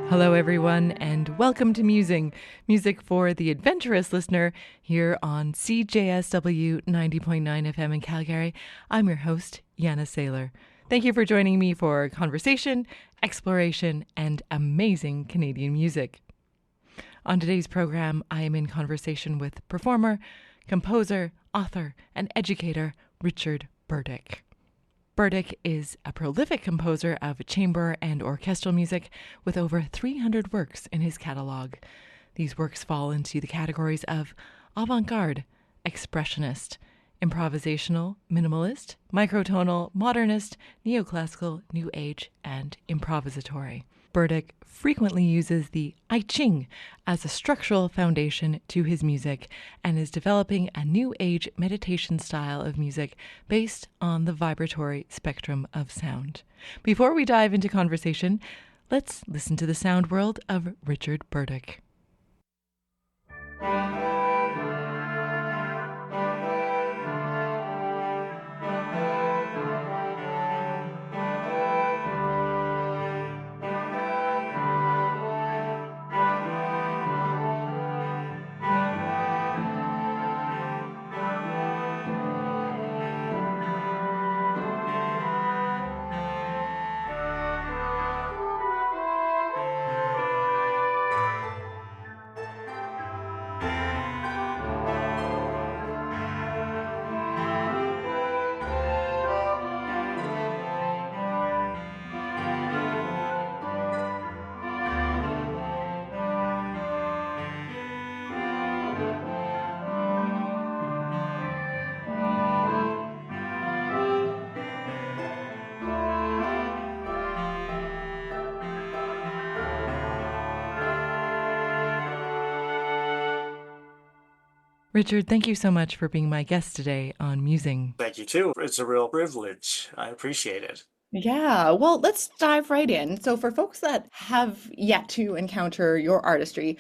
Hello, everyone, and welcome to Musing, music for the adventurous listener here on CJSW 90.9 FM in Calgary. I'm your host, Janna Sailor. Thank you for joining me for conversation, exploration, and amazing Canadian music. On today's program, I am in conversation with performer, composer, author, and educator Richard Burdick. Burdick is a prolific composer of chamber and orchestral music with over 300 works in his catalog. These works fall into the categories of avant-garde, expressionist, improvisational, minimalist, microtonal, modernist, neoclassical, new age, and improvisatory. Burdick frequently uses the I Ching as a structural foundation to his music and is developing a new age meditation style of music based on the vibratory spectrum of sound. Before we dive into conversation, let's listen to the sound world of Richard Burdick. Richard, thank you so much for being my guest today on Musing. Thank you too. It's a real privilege. I appreciate it. Yeah, well, let's dive right in. So, for folks that have yet to encounter your artistry,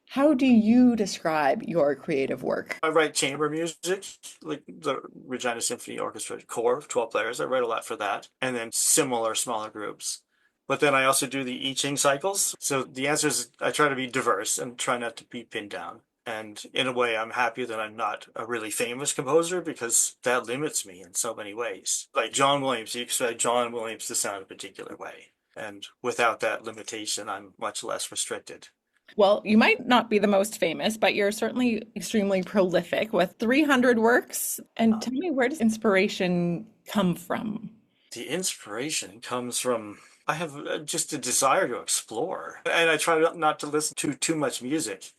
how do you describe your creative work? I write chamber music, like the Regina Symphony Orchestra core of 12 players. I write a lot for that. And then similar smaller groups. But then I also do the I Ching cycles. So the answer is I try to be diverse and try not to be pinned down. And in a way, I'm happy that I'm not a really famous composer because that limits me in so many ways. Like John Williams, you expect John Williams to sound a particular way. And without that limitation, I'm much less restricted. Well, you might not be the most famous, but you're certainly extremely prolific with 300 works. And tell me, where does inspiration come from? The inspiration comes from I have just a desire to explore, and I try not to listen to too much music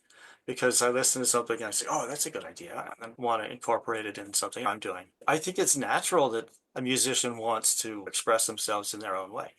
because I listen to something and I say, "Oh, that's a good idea," and I want to incorporate it in something I'm doing. I think it's natural that a musician wants to express themselves in their own way,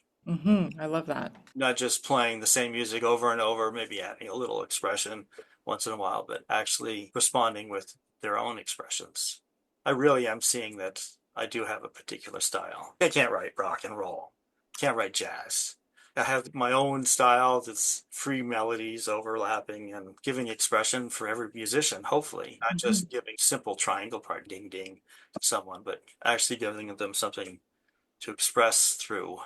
I love that. not just playing the same music over and over, maybe adding a little expression once in a while, but actually responding with their own expressions. I really am seeing that I do have a particular style. I can't write rock and roll. Can't write jazz. I have my own style that's free melodies overlapping and giving expression for every musician, hopefully. Not just giving simple triangle part ding ding to someone, but actually giving them something to express through.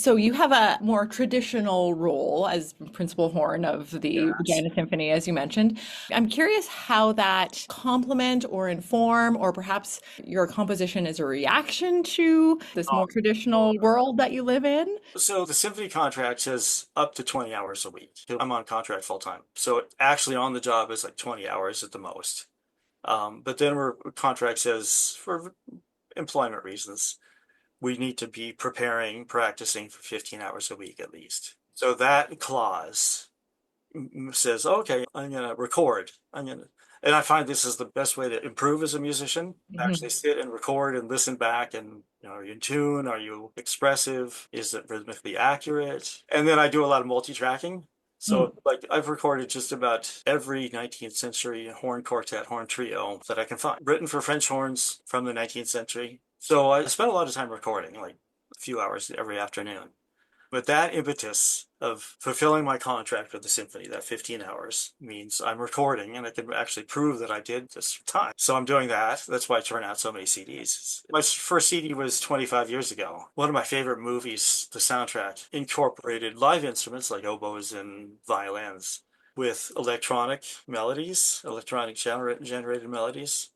So you have a more traditional role as principal horn of the Yes. Regina Symphony, as you mentioned. I'm curious how that complement or inform, or perhaps your composition is a reaction to this more traditional world that you live in. So the symphony contract says up to 20 hours a week. I'm on contract full time. So actually on the job is like 20 hours at the most. But then our contract says, for employment reasons, we need to be practicing for 15 hours a week at least. So that clause says, okay, I'm going to record. And I find this is the best way to improve as a musician. Actually sit and record and listen back and, are you in tune? Are you expressive? Is it rhythmically accurate? And then I do a lot of multi-tracking. So like I've recorded just about every 19th century horn quartet, horn trio that I can find, written for French horns from the 19th century. So I spent a lot of time recording, like a few hours every afternoon. But that impetus of fulfilling my contract with the symphony, that 15 hours, means I'm recording and I can actually prove that I did this time. So I'm doing that. That's why I turn out so many CDs. My first CD was 25 years ago. One of my favorite movies, the soundtrack, incorporated live instruments like oboes and violins with electronic melodies, electronic generated melodies.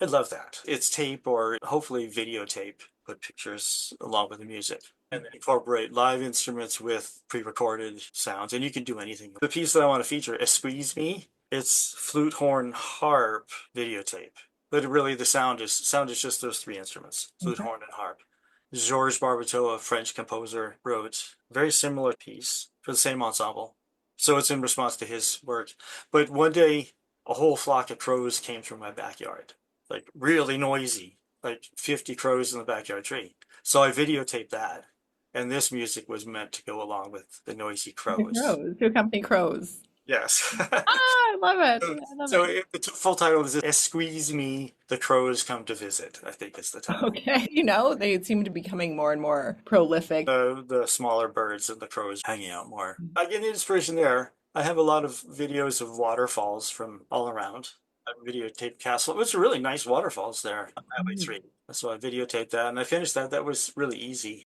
I love that. It's tape or hopefully videotape, put pictures along with the music, and then incorporate live instruments with pre-recorded sounds. And you can do anything. The piece that I want to feature, Esquisse Me, it's flute, horn, harp, videotape. But really the sound is just those three instruments, flute, horn, and harp. Georges Barbateau, a French composer, wrote a very similar piece for the same ensemble. So it's in response to his work. But one day, a whole flock of crows came through my backyard, like really noisy, like 50 crows in the backyard tree. So I videotaped that. And this music was meant to go along with the noisy The crows. crows, to accompany crows. Yes. Ah, I love it. So, I love so it. the full title is Esquisse Me, The Crows Come to Visit, I think is the title. Okay, they seem to be becoming more and more prolific. The smaller birds and the crows hanging out more. I get inspiration there. I have a lot of videos of waterfalls from all around. I videotaped Castle. It's really nice waterfalls there on Highway 3. So I videotaped that and I finished that. That was really easy.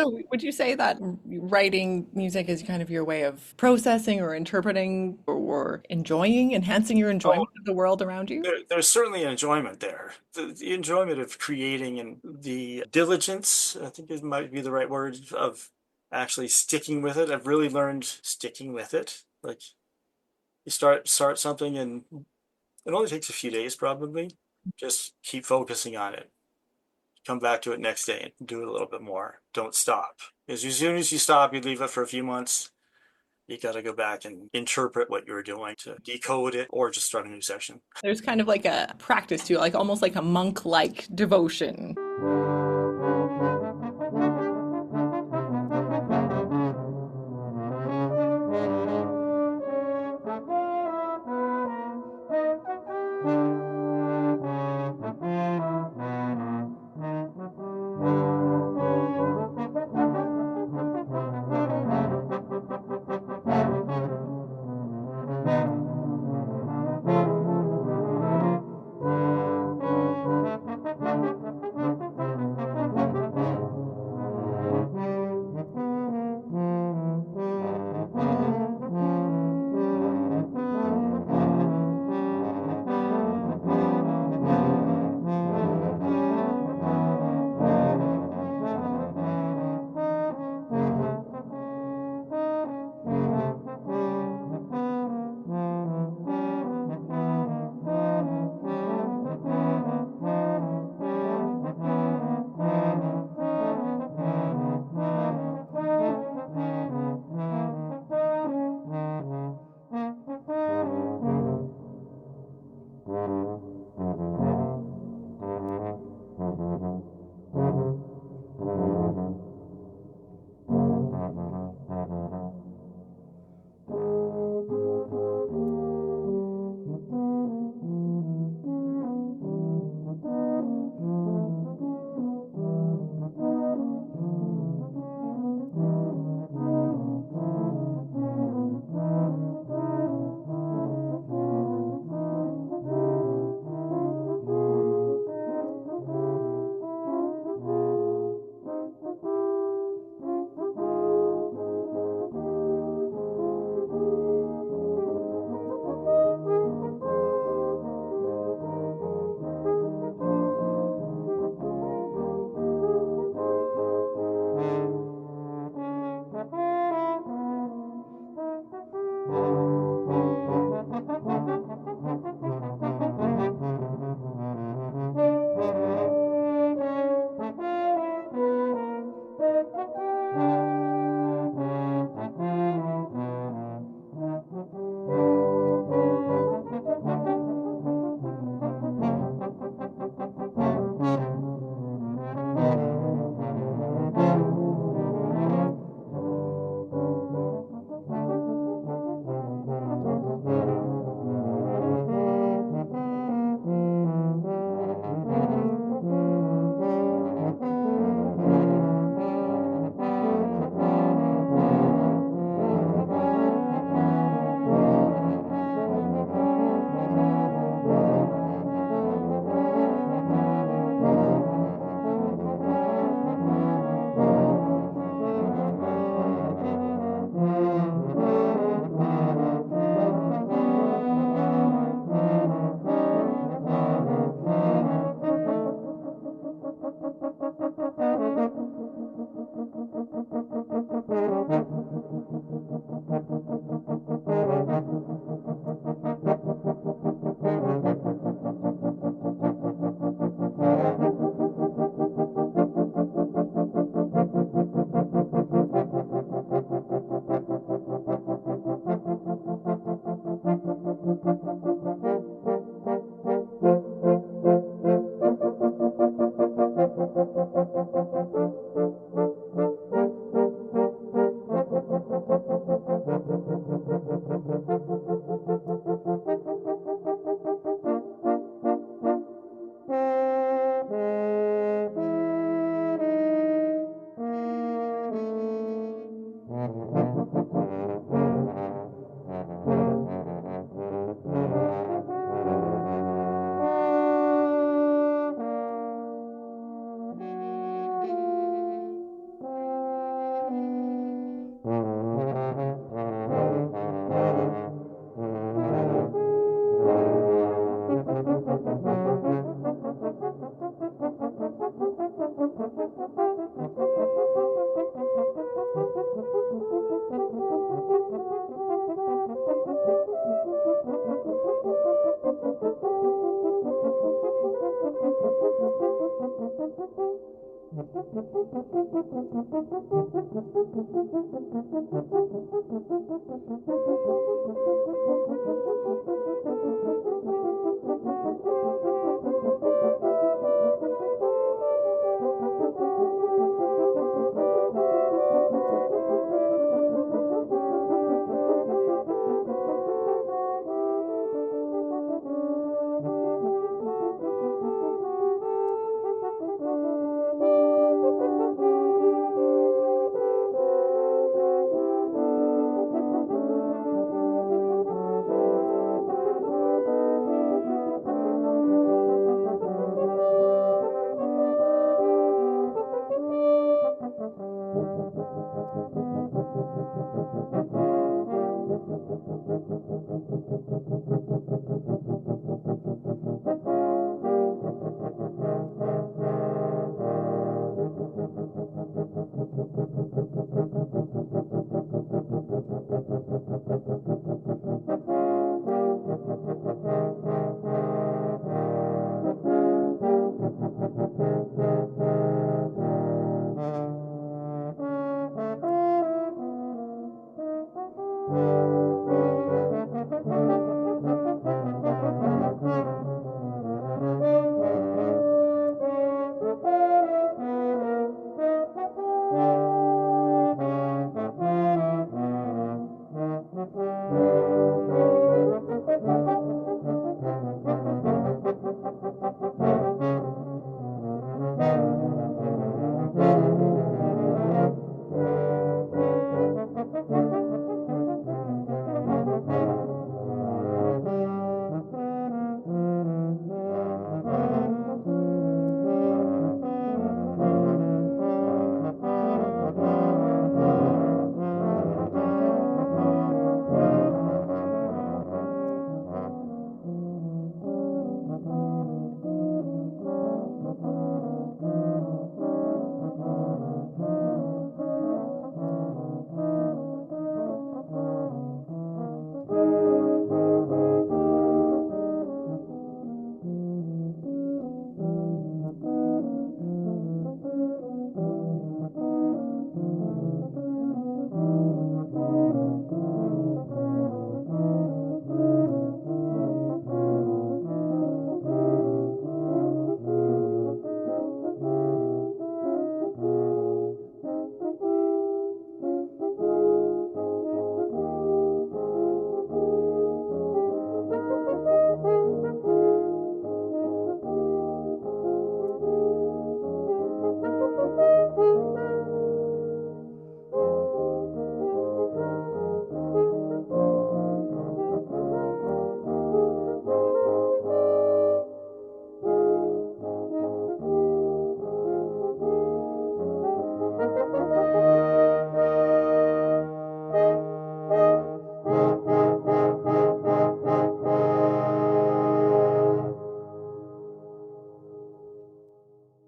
So would you say that writing music is kind of your way of processing or interpreting or enjoying, enhancing your Oh, enjoyment of the world around you? there's certainly an enjoyment there. The enjoyment of creating and the diligence, I think it might be the right word, of actually sticking with it. I've really learned sticking with it. Like you start something and it only takes a few days probably. Just keep focusing on it. Come back to it next day and do it a little bit more. Don't stop. Because as soon as you stop, you leave it for a few months. You got to go back and interpret what you were doing to decode it or just start a new session. There's kind of like a practice to it, like almost like a monk-like devotion.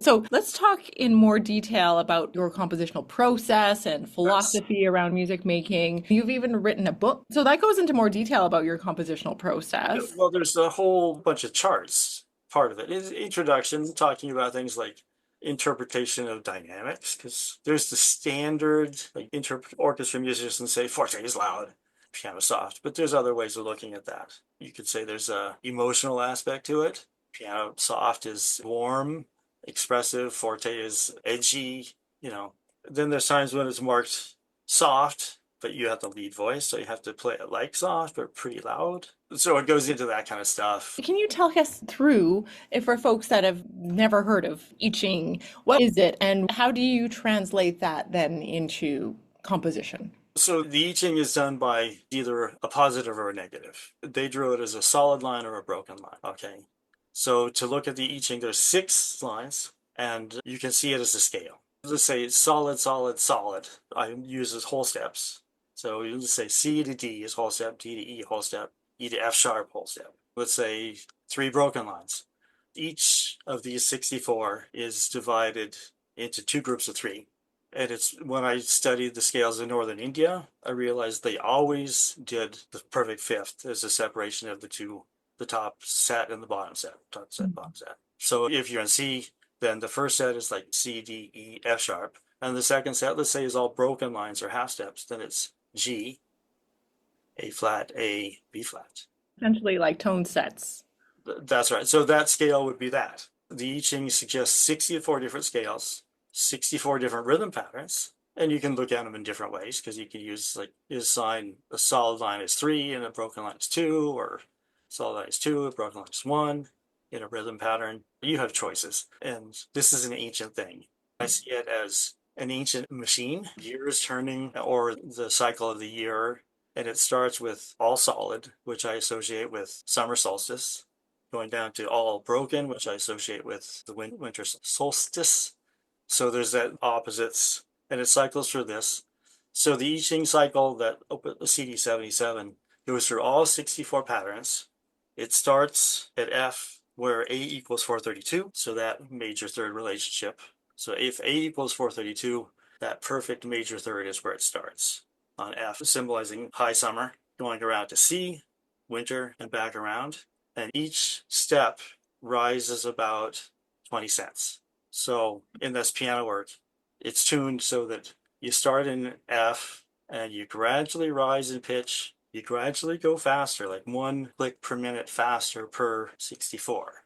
So let's talk in more detail about your compositional process and Yes. philosophy around music making. You've even written a book. So that goes into more detail about your compositional process. Well, there's a whole bunch of charts. Part of it is introduction, talking about things like interpretation of dynamics, because there's the standard like orchestra musicians say forte is loud, piano soft, but there's other ways of looking at that. You could say there's a emotional aspect to it. Piano soft is warm, expressive, forte is edgy, you know. Then there's times when it's marked soft, but you have the lead voice, so you have to play it like soft, but pretty loud. So it goes into that kind of stuff. Can you talk us through, if for folks that have never heard of I Ching, what is it and how do you translate that then into composition? So the I Ching is done by either a positive or a negative. They drew it as a solid line or a broken line. Okay. So to look at the I Ching, there's 6 lines, and you can see it as a scale. Let's say solid, solid, solid. I use as whole steps. So you just say C to D is whole step, D to E whole step, E to F sharp whole step. Let's say 3 broken lines. Each of these 64 is divided into 2 groups of 3. And it's when I studied the scales in northern India, I realized they always did the perfect fifth as a separation of the top set and the bottom set, top set, bottom set. So if you're in C, then the first set is like C, D, E, F sharp. And the second set, let's say, is all broken lines or half steps, then it's G, A flat, A, B flat. Essentially like tone sets. That's right. So that scale would be that. The I Ching suggests 64 different scales, 64 different rhythm patterns, and you can look at them in different ways because you can use, like, is sign a solid line is 3 and a broken line is 2, or solid line is 2, a broken line is 1 in a rhythm pattern. You have choices, and this is an ancient thing. I see it as an ancient machine, years turning, or the cycle of the year, and it starts with all solid, which I associate with summer solstice, going down to all broken, which I associate with the winter solstice. So there's that opposites, and it cycles through this. So the I Ching cycle, that CD77, goes through all 64 patterns. It starts at F, where A equals 432, so that major third relationship. So if A equals 432, that perfect major third is where it starts, on F, symbolizing high summer, going around to C, winter, and back around. And each step rises about 20 cents. So in this piano work, it's tuned so that you start in F and you gradually rise in pitch. You gradually go faster, like 1 click per minute faster per 64.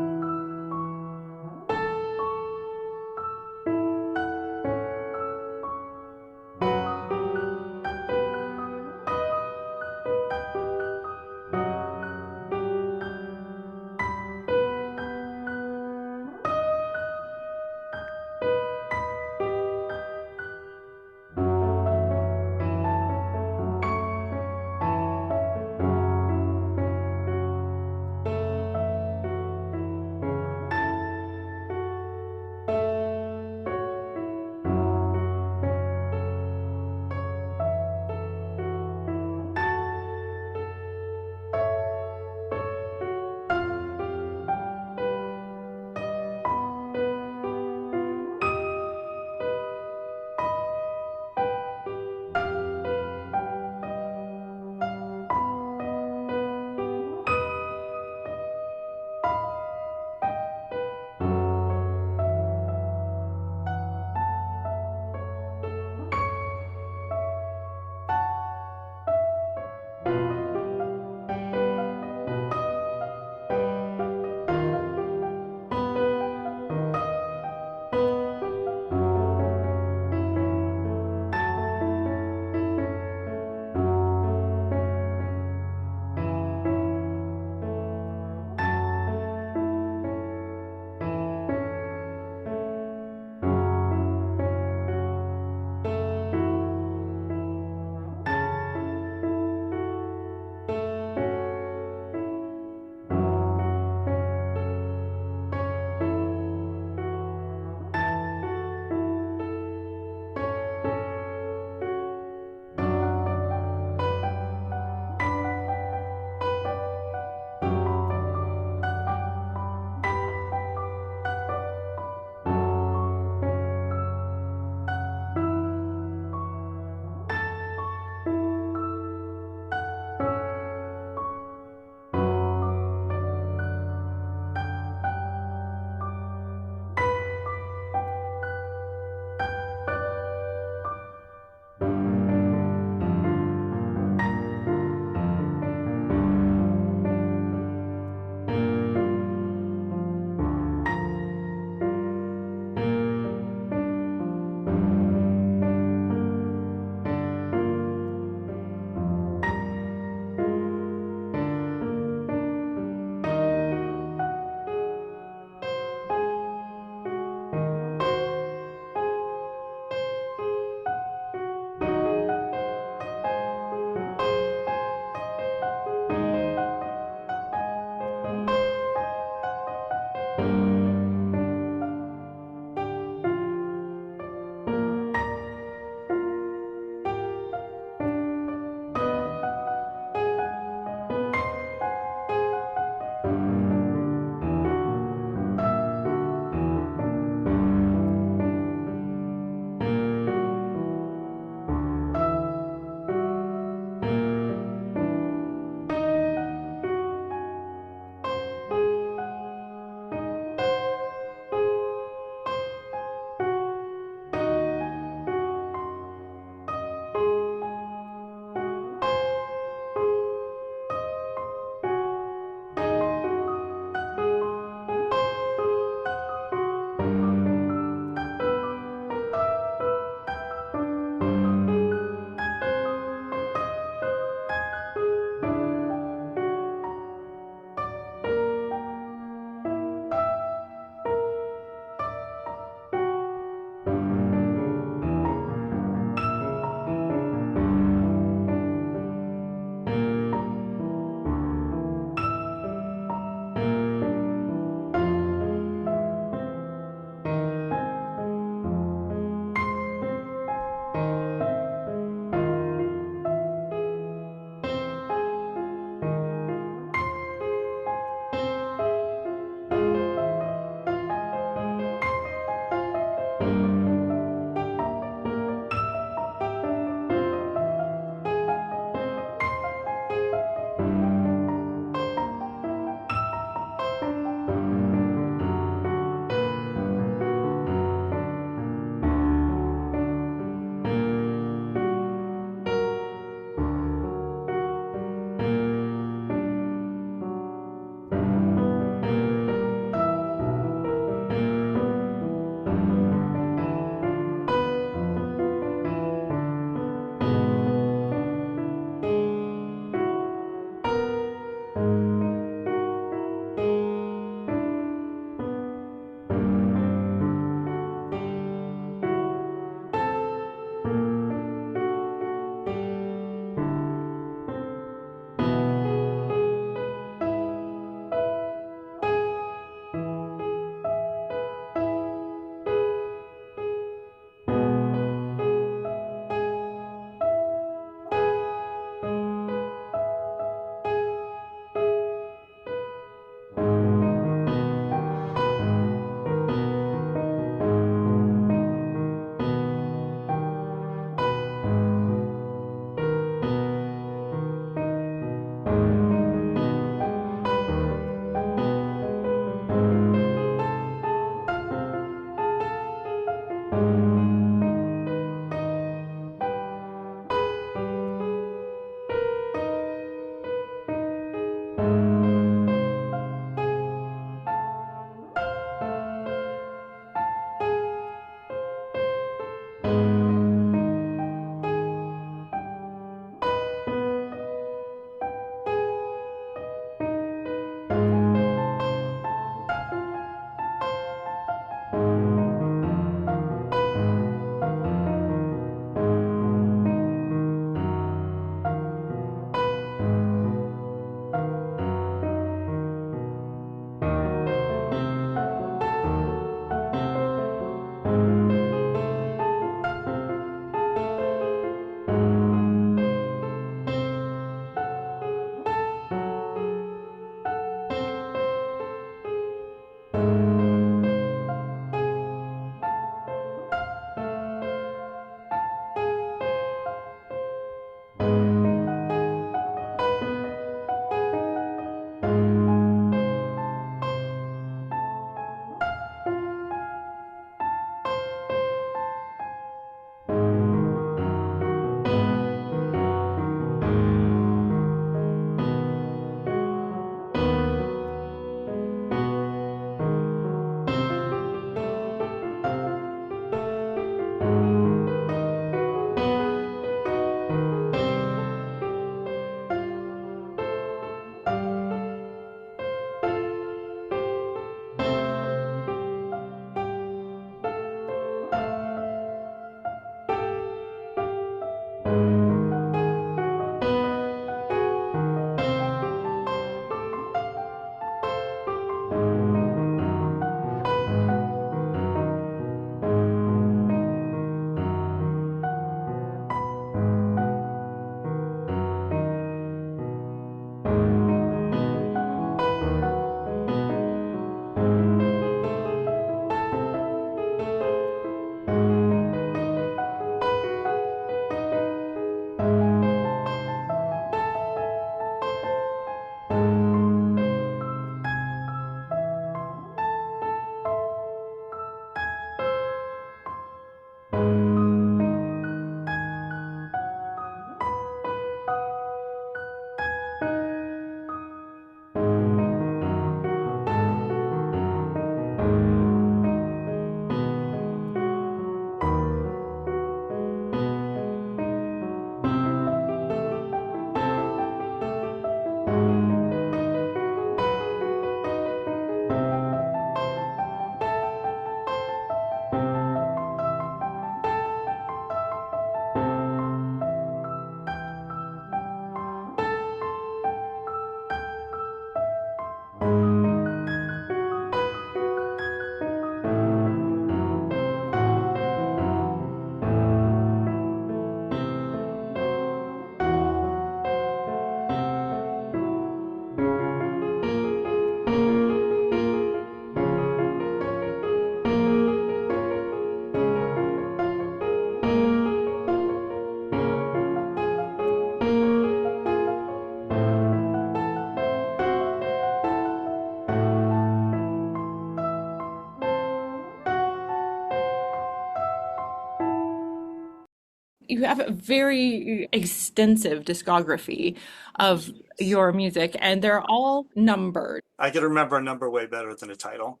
you have a very extensive discography of your music, and they're all numbered. I could remember a number way better than a title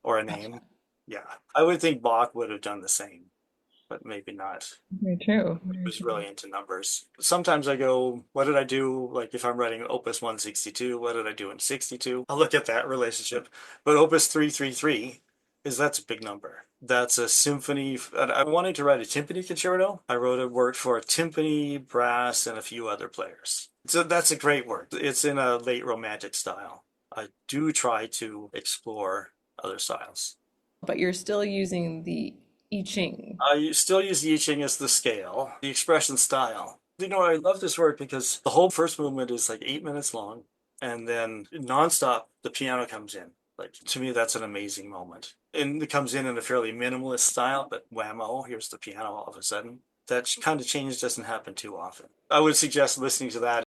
or a name. Yeah. I would think Bach would have done the same, but maybe not. Very true. He was really into numbers. Sometimes I go, what did I do? Like if I'm writing Opus 162, what did I do in 62? I'll look at that relationship. But Opus 333 that's a big number. That's a symphony. I wanted to write a timpani concerto. I wrote a work for a timpani, brass, and a few other players. So that's a great work. It's in a late romantic style. I do try to explore other styles. But you're still using the I Ching. I still use the I Ching as the scale, the expression style. I love this work because the whole first movement is like 8 minutes long, and then nonstop the piano comes in. Like, to me, that's an amazing moment. And it comes in a fairly minimalist style, but whammo, here's the piano all of a sudden. That kind of change doesn't happen too often. I would suggest listening to that.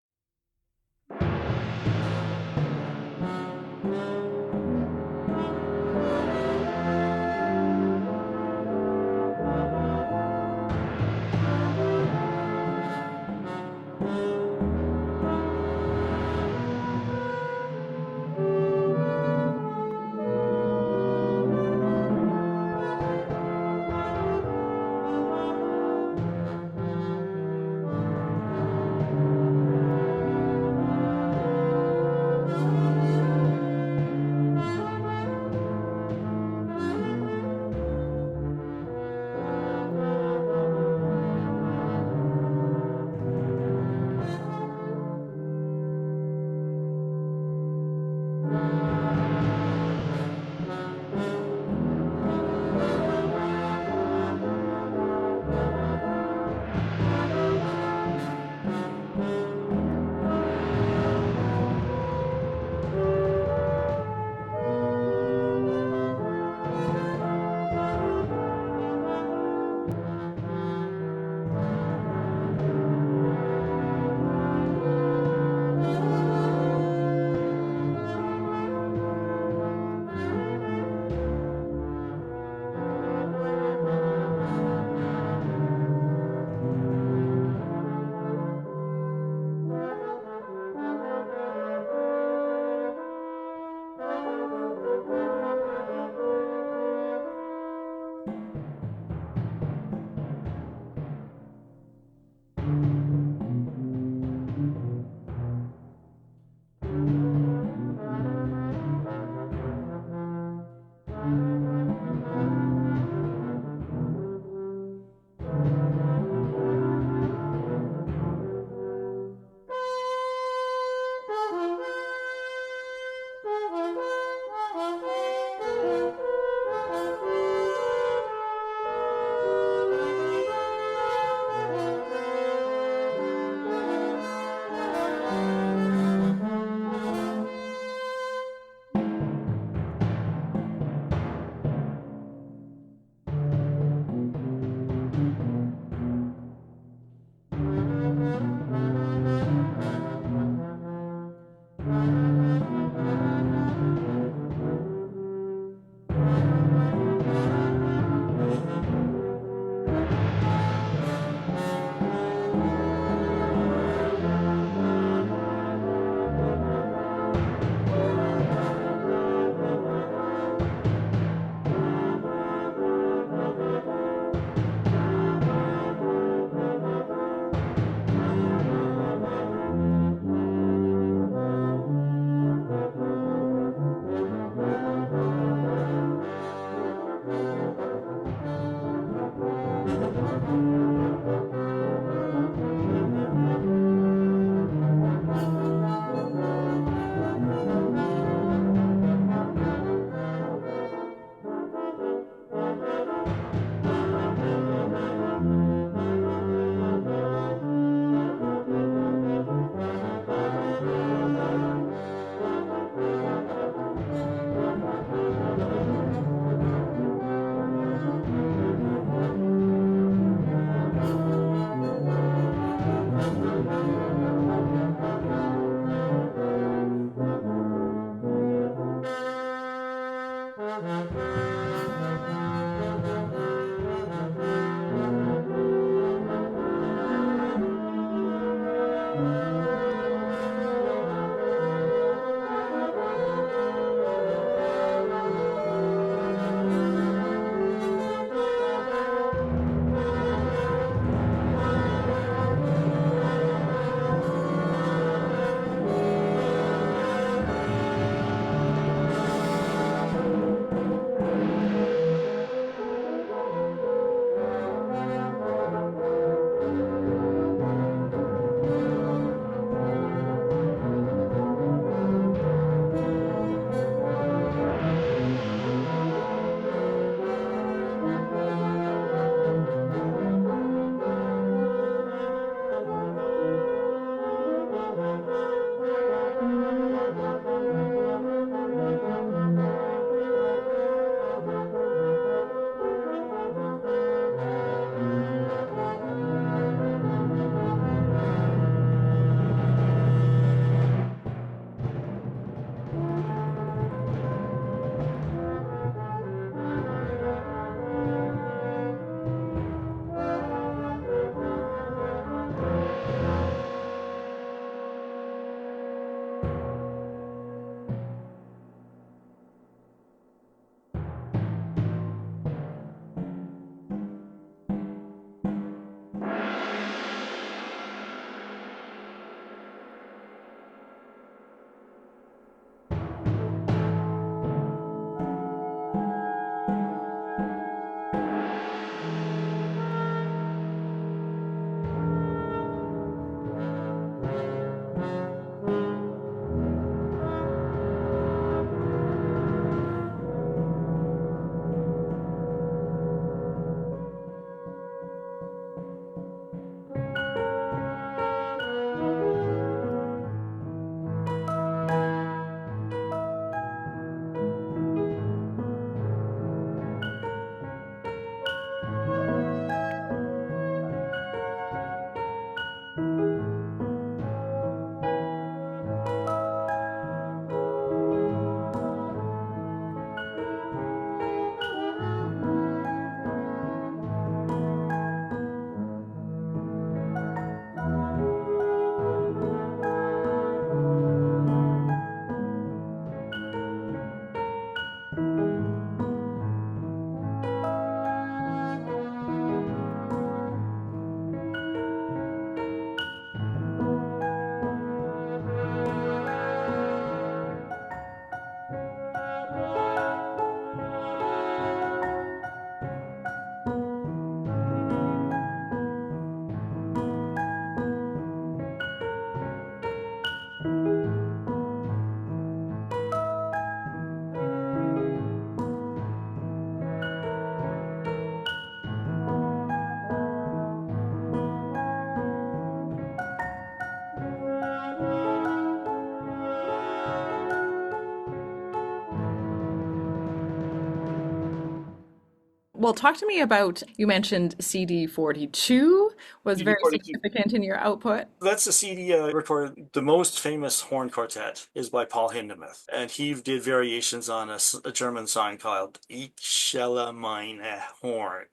Well, talk to me about, you mentioned CD 42 was very 42. significant in your output. That's the CD I recorded. The most famous horn quartet is by Paul Hindemith, and he did variations on a German song called Ich schelle meine Horn.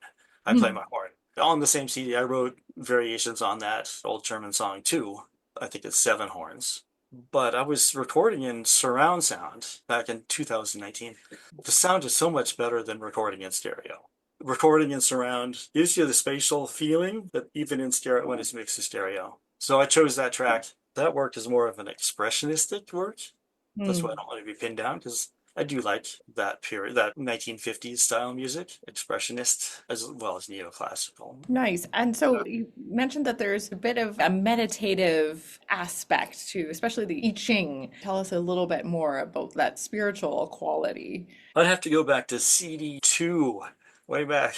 I play my horn. On the same CD, I wrote variations on that old German song too. I think it's 7 horns. But I was recording in surround sound back in 2019. The sound is so much better than recording in stereo. Recording in surround gives you the spatial feeling that even in stereo, when it's mixed to stereo. So I chose that track. That work is more of an expressionistic work. That's why I don't want to be pinned down, because I do like that period, that 1950s style music, expressionist as well as neoclassical. Nice. And so you mentioned that there's a bit of a meditative aspect to, especially the I Ching. Tell us a little bit more about that spiritual quality. I'd have to go back to CD2, way back.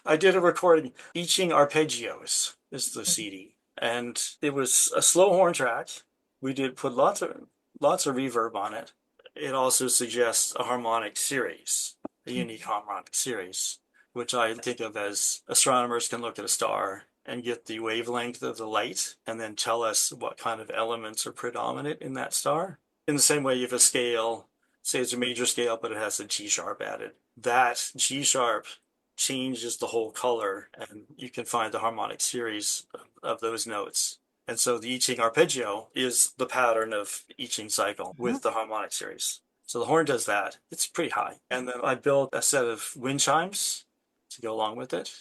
I did a recording, I Ching Arpeggios is the CD. And it was a slow horn track. We did put lots of reverb on it. It also suggests a harmonic series, a unique harmonic series, which I think of as astronomers can look at a star and get the wavelength of the light and then tell us what kind of elements are predominant in that star. In the same way, you have a scale, say it's a major scale, but it has a G sharp added. That G sharp changes the whole color, and you can find the harmonic series of those notes. And so the I Ching arpeggio is the pattern of I Ching cycle with the harmonic series. So the horn does that. It's pretty high. And then I built a set of wind chimes to go along with it.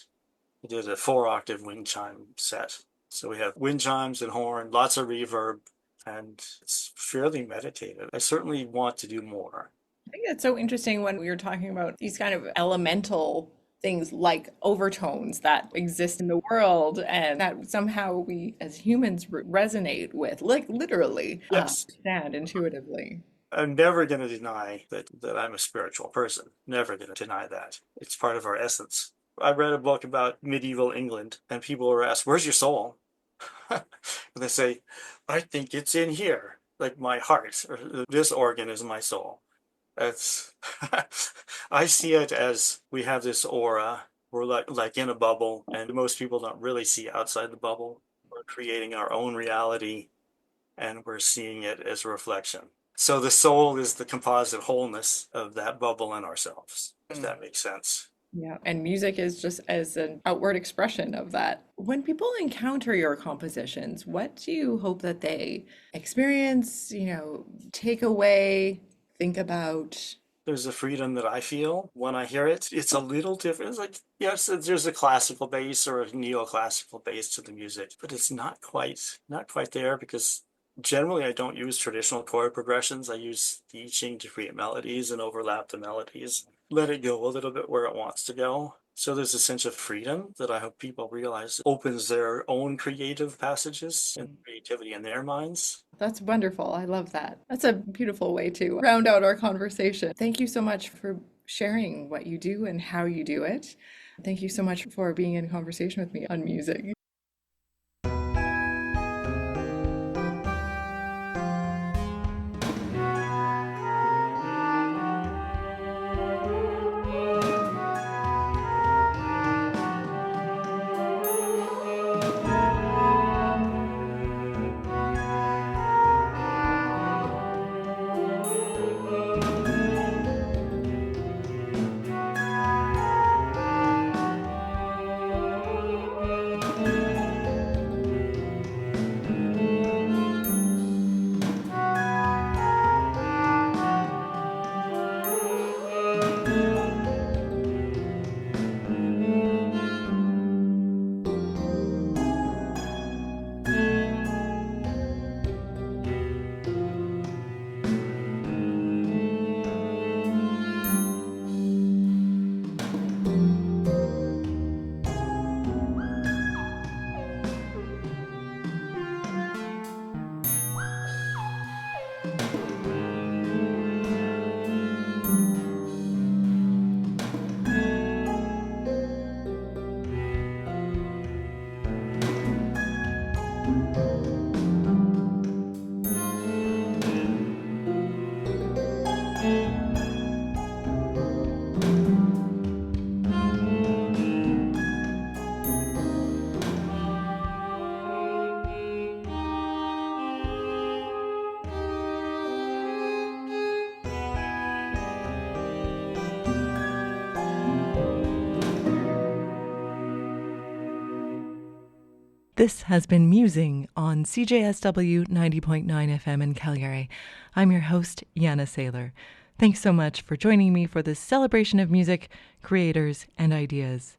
I did a 4-octave wind chime set. So we have wind chimes and horn, lots of reverb, and it's fairly meditative. I certainly want to do more. I think it's so interesting when we were talking about these kind of elemental things like overtones that exist in the world and that somehow we as humans resonate with, like literally, Yes. understand intuitively. I'm never going to deny that I'm a spiritual person. Never going to deny that. It's part of our essence. I read a book about medieval England, and people were asked, "Where's your soul?" And they say, "I think it's in here, like my heart, or this organ is my soul." That's I see it as we have this aura. We're like in a bubble, and most people don't really see outside the bubble. We're creating our own reality, and we're seeing it as a reflection. So the soul is the composite wholeness of that bubble and ourselves, if that makes sense. Yeah, and music is just as an outward expression of that. When people encounter your compositions, what do you hope that they experience, take away, think about? There's a freedom that I feel when I hear it. It's a little different. It's like, yes, there's a classical base or a neoclassical base to the music, but it's not quite there, because generally I don't use traditional chord progressions. I use the I Ching to create melodies and overlap the melodies, let it go a little bit where it wants to go. So there's a sense of freedom that I hope people realize opens their own creative passages and creativity in their minds. That's wonderful. I love that. That's a beautiful way to round out our conversation. Thank you so much for sharing what you do and how you do it. Thank you so much for being in conversation with me on music. This has been Musing on CJSW 90.9 FM in Calgary. I'm your host, Janna Sailor. Thanks so much for joining me for this celebration of music, creators, and ideas.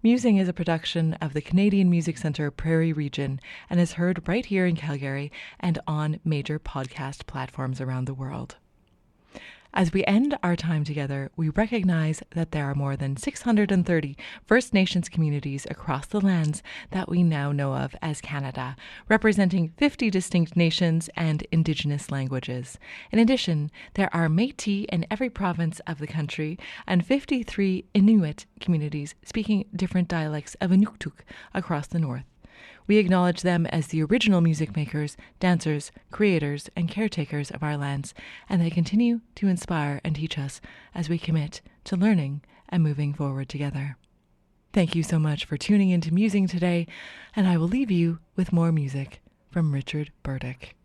Musing is a production of the Canadian Music Centre Prairie Region and is heard right here in Calgary and on major podcast platforms around the world. As we end our time together, we recognize that there are more than 630 First Nations communities across the lands that we now know of as Canada, representing 50 distinct nations and Indigenous languages. In addition, there are Métis in every province of the country and 53 Inuit communities speaking different dialects of Inuktitut across the north. We acknowledge them as the original music makers, dancers, creators, and caretakers of our lands, and they continue to inspire and teach us as we commit to learning and moving forward together. Thank you so much for tuning into Musing today, and I will leave you with more music from Richard Burdick.